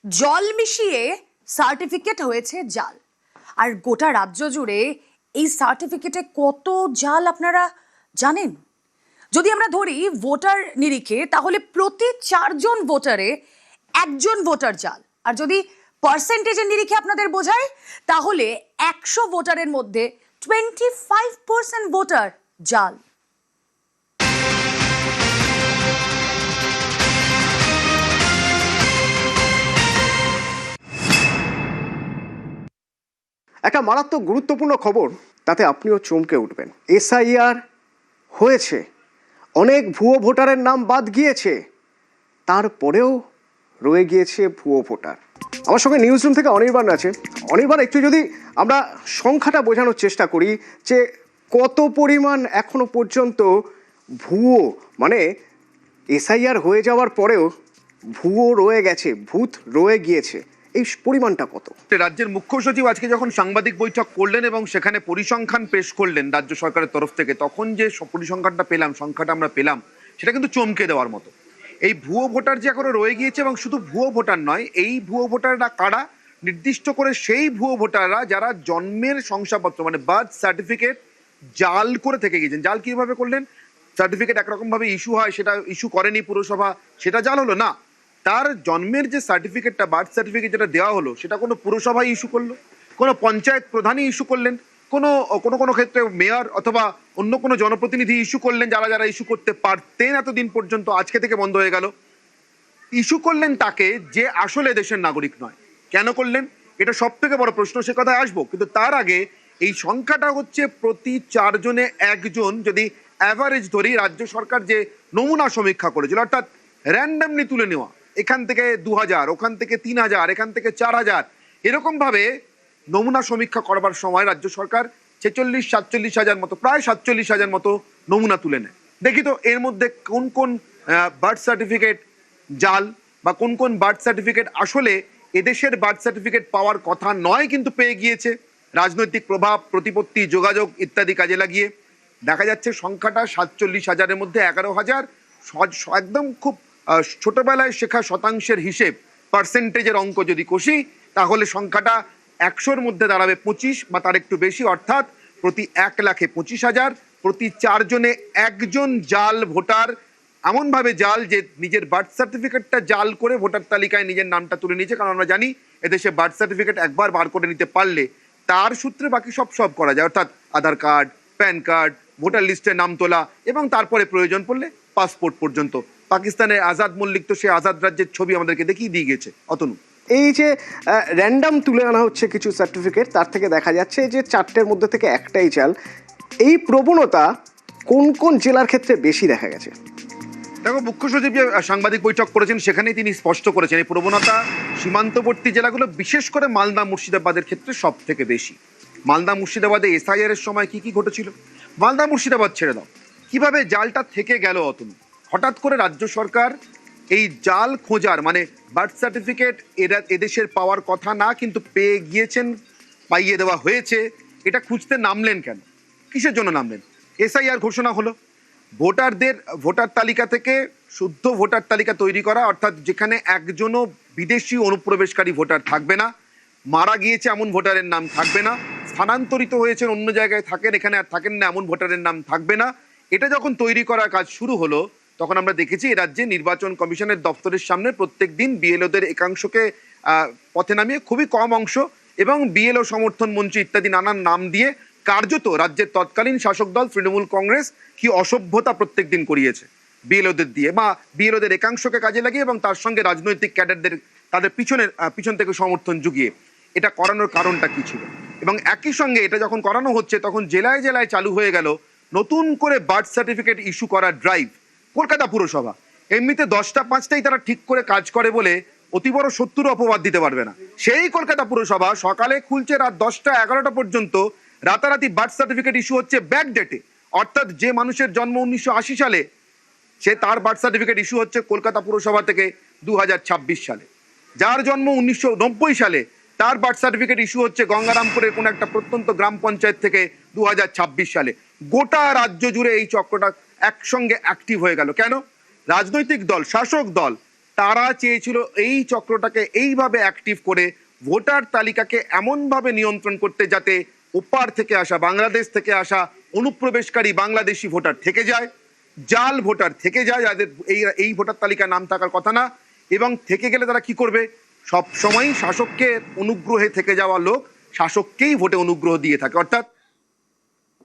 জল মিশিয়ে সার্টিফিকেট হয়েছে জাল। আর গোটা রাজ্য জুড়ে এই সার্টিফিকেটে কত জাল আপনারা জানেন? যদি আমরা ধরি ভোটার নিরিখে, তাহলে প্রতি 4 জন ভোটারে 1 জন ভোটার জাল। আর যদি পার্সেন্টেজের নিরিখে আপনাদের বোঝায়, তাহলে 100 ভোটারের মধ্যে 25% ভোটার জাল। একটা মারাত্মক গুরুত্বপূর্ণ খবর, তাতে আপনিও চমকে উঠবেন। এসআইআর হয়েছে, অনেক ভুয়ো ভোটারের নাম বাদ গিয়েছে, তারপরেও রয়ে গিয়েছে ভুয়ো ভোটার। আমার সঙ্গে নিউজ রুম থেকে অনির্বাণ আছে। অনির্বাণ, একটু যদি আমরা সংখ্যাটা বোঝানোর চেষ্টা করি যে কত পরিমাণ এখনো পর্যন্ত ভুয়ো, মানে এসআইআর হয়ে যাওয়ার পরেও ভুয়ো রয়ে গেছে, ভূত রয়ে গিয়েছে, এই পরিমাণটা কত? রাজ্যের মুখ্য সচিব আজকে যখন সাংবাদিক বৈঠক করলেন এবং সেখানে পরিসংখ্যান পেশ করলেন রাজ্য সরকারের তরফ থেকে, তখন যে পরিসংখ্যানটা পেলাম, সংখ্যাটা আমরা পেলাম, সেটা কিন্তু চমকে দেওয়ার মতো। এই ভুয়ো ভোটার যে এখনো রয়ে গিয়েছে, এবং শুধু ভুয়ো ভোটার নয়, এই ভুয়ো ভোটাররা কারা, নির্দিষ্ট করে সেই ভুয়ো ভোটাররা যারা জন্মের শংসাপত্র মানে বার্থ সার্টিফিকেট জাল করে থেকে গিয়েছেন। জাল কিভাবে করলেন? সার্টিফিকেট একরকম ভাবে ইস্যু হয়, সেটা ইস্যু করেনি পুরসভা, সেটা জাল হলো না। তার জন্মের যে সার্টিফিকেটটা, বার্থ সার্টিফিকেট যেটা দেওয়া হলো, সেটা কোনো পুরসভাই ইস্যু করলো, কোনো পঞ্চায়েত প্রধানই ইস্যু করলেন, কোনো কোনো কোনো ক্ষেত্রে মেয়র অথবা অন্য কোনো জনপ্রতিনিধি ইস্যু করলেন, যারা যারা ইস্যু করতে পারতেন এতদিন পর্যন্ত, আজকে থেকে বন্ধ হয়ে গেল। ইস্যু করলেন তাকে যে আসলে দেশের নাগরিক নয়। কেন করলেন? এটা সব থেকে বড় প্রশ্ন, সে কথায় আসবো। কিন্তু তার আগে এই সংখ্যাটা হচ্ছে প্রতি 4 জনে 1 জন। যদি অ্যাভারেজ ধরি, রাজ্য সরকার যে নমুনা সমীক্ষা করেছিল, অর্থাৎ র্যান্ডামলি তুলে নেওয়া, এখান থেকে 2000, ওখান থেকে 3000, এখান থেকে 4000, এরকম ভাবে নমুনা সমীক্ষা করবার সময় রাজ্য সরকার 46-47 হাজার মতো, প্রায় 47 হাজার মতো নমুনা তুলে নেয়। দেখি তো এর মধ্যে কোন কোন বার্থ সার্টিফিকেট জাল, বা কোন কোন বার্থ সার্টিফিকেট আসলে এদেশের বার্থ সার্টিফিকেট পাওয়ার কথা নয় কিন্তু পেয়ে গিয়েছে, রাজনৈতিক প্রভাব, প্রতিপত্তি, যোগাযোগ ইত্যাদি কাজে লাগিয়ে। দেখা যাচ্ছে সংখ্যাটা 47 হাজারের মধ্যে 11,000, একদম খুব ছোটবেলায় শেখা শতাংশের হিসেব, পার্সেন্টেজের অঙ্ক যদি কষি, তাহলে সংখ্যাটা 100-র মধ্যে দাঁড়াবে 25 বা তার একটু বেশি, অর্থাৎ প্রতি 1,25,000, প্রতি 4 জনে 1 জন জাল ভোটার। এমনভাবে জাল যে নিজের বার্থ সার্টিফিকেটটা জাল করে ভোটার তালিকায় নিজের নামটা তুলে নিয়েছে। কারণ আমরা জানি এদেশে বার্থ সার্টিফিকেট একবার বার করে নিতে পারলে তার সূত্রে বাকি সব করা যায়, অর্থাৎ আধার কার্ড, প্যান কার্ড, ভোটার লিস্টে নাম তোলা, এবং তারপরে প্রয়োজন পড়লে পাসপোর্ট পর্যন্ত। পাকিস্তানের আজাদ মল্লিক তো সে আজাদ রাজ্যের ছবি আমাদেরকে দেখিয়ে দিয়ে গেছে। অতনু, এই যে র্যান্ডাম তুলে আনা হচ্ছে কিছু সার্টিফিকেট, তার থেকে দেখা যাচ্ছে যে 4টের মধ্যে থেকে একটাই জাল। এই প্রবণতা কোন কোন জেলার ক্ষেত্রে বেশি দেখা গেছে? দেখো, মুখ্য সচিব যে সাংবাদিক বৈঠক করেছেন সেখানেই তিনি স্পষ্ট করেছেন এই প্রবণতা সীমান্তবর্তী জেলাগুলো, বিশেষ করে মালদা মুর্শিদাবাদের ক্ষেত্রে সব থেকে বেশি। মালদা মুর্শিদাবাদে এসআইআর এর সময় কি কি ঘটেছিল, মালদা মুর্শিদাবাদ ছেড়ে দাও, কিভাবে জালটা থেকে গেল অতনু। হঠাৎ করে রাজ্য সরকার এই জাল খোঁজার, মানে বার্থ সার্টিফিকেট এদেশের পাওয়ার কথা না কিন্তু পেয়ে গিয়েছেন, পাইয়ে দেওয়া হয়েছে, এটা খুঁজতে নামলেন কেন? কিসের জন্য নামলেন? এসআইআর ঘোষণা হলো, ভোটারদের ভোটার তালিকা থেকে শুদ্ধ ভোটার তালিকা তৈরি করা, অর্থাৎ যেখানে একজনও বিদেশি অনুপ্রবেশকারী ভোটার থাকবে না, মারা গিয়েছে এমন ভোটারের নাম থাকবে না, স্থানান্তরিত হয়েছেন অন্য জায়গায় থাকেন, এখানে আর থাকেন না এমন ভোটারের নাম থাকবে না। এটা যখন তৈরি করার কাজ শুরু হলো, তখন আমরা দেখেছি এ রাজ্যে নির্বাচন কমিশনের দপ্তরের সামনে প্রত্যেক দিন বিএলওদের একাংশকে পথে নামিয়ে, খুবই কম অংশ, এবং বিএলও সমর্থন মঞ্চ ইত্যাদি নানান নাম দিয়ে কার্যত রাজ্যের তৎকালীন শাসক দল তৃণমূল কংগ্রেস কি অসভ্যতা প্রত্যেক দিন করিয়েছে বিএলওদের দিয়ে, বা বিএলওদের একাংশকে কাজে লাগিয়ে, এবং তার সঙ্গে রাজনৈতিক ক্যাডারদের তাদের পিছন থেকে সমর্থন জুগিয়ে। এটা করানোর কারণটা কি ছিল? এবং একই সঙ্গে এটা যখন করানো হচ্ছে, তখন জেলায় জেলায় চালু হয়ে গেল নতুন করে বার্থ সার্টিফিকেট ইস্যু করার ড্রাইভ। কলকাতা পুরসভা এমনিতে 10টা 5টাই তারা ঠিক করে কাজ করে বলে অতি বড় 70 অপবাদ দিতে পারবে না। সেই কলকাতা পুরসভা সকালে খুলছে, রাত 10টা 11টা পর্যন্ত রাতারাতি বার্থ সার্টিফিকেট ইস্যু হচ্ছে ব্যাক ডেটে, অর্থাৎ যে মানুষের জন্ম 1980 সালে, সে তার বার্থ সার্টিফিকেট ইস্যু হচ্ছে কলকাতা পুরসভা থেকে 2026 সালে। যার জন্ম 1990 সালে, তার বার্থ সার্টিফিকেট ইস্যু হচ্ছে গঙ্গারামপুরের কোন একটা প্রত্যন্ত গ্রাম পঞ্চায়েত থেকে 2026 সালে। গোটা রাজ্য জুড়ে এই চক্রটা একসঙ্গে অ্যাক্টিভ হয়ে গেল। কেন? রাজনৈতিক দল, শাসক দল তারা চেয়েছিল এই চক্রটাকে এইভাবে অ্যাক্টিভ করে ভোটার তালিকাকে এমনভাবে নিয়ন্ত্রণ করতে যাতে ওপার থেকে আসা, বাংলাদেশ থেকে আসা অনুপ্রবেশকারী বাংলাদেশি ভোটার থেকে যায়, জাল ভোটার থেকে যায়, যাদের এই ভোটার তালিকায় নাম থাকার কথা না। এবং থেকে গেলে তারা কি করবে, সব সময় শাসককে অনুগ্রহে থেকে যাওয়া লোক শাসককেই ভোটে অনুগ্রহ দিয়ে থাকে। অর্থাৎ